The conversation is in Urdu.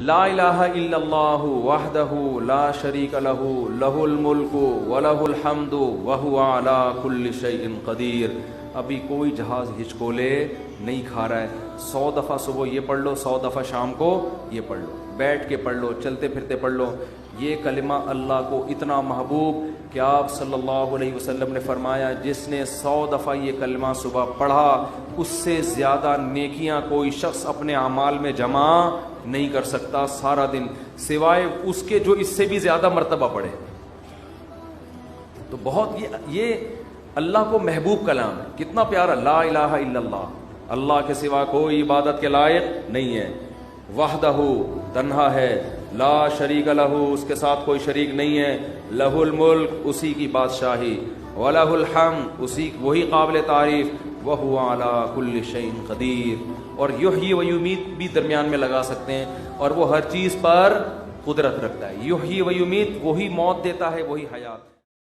لا الہ الا اللہ وحدہ لا شریک لہ لہ الملک ولہ الحمد وہو علی کل شیء قدیر. ابھی کوئی جہاز ہچکولے نہیں کھا رہا ہے. 100 دفعہ صبح یہ پڑھ لو، 100 دفعہ شام کو یہ پڑھ لو، بیٹھ کے پڑھ لو، چلتے پھرتے پڑھ لو. یہ کلمہ اللہ کو اتنا محبوب کہ آپ صلی اللہ علیہ وسلم نے فرمایا جس نے 100 دفعہ یہ کلمہ صبح پڑھا اس سے زیادہ نیکیاں کوئی شخص اپنے اعمال میں جمع نہیں کر سکتا سارا دن، سوائے اس کے جو اس سے بھی زیادہ مرتبہ پڑھے. تو بہت یہ اللہ کو محبوب کلام ہے. کتنا پیارا، لا الہ الا اللہ، اللہ کے سوا کوئی عبادت کے لائق نہیں ہے. وحدہ، تنہا ہے. لا شریک لہ، اس کے ساتھ کوئی شریک نہیں ہے. لہ الملک، اسی کی بادشاہی. ولہ الحمد، وہی قابل تعریف. وہو علی کل شیء قدیر. اور یحیی و یمیت بھی درمیان میں لگا سکتے ہیں، اور وہ ہر چیز پر قدرت رکھتا ہے. یحیی و یمیت، وہی موت دیتا ہے، وہی حیات.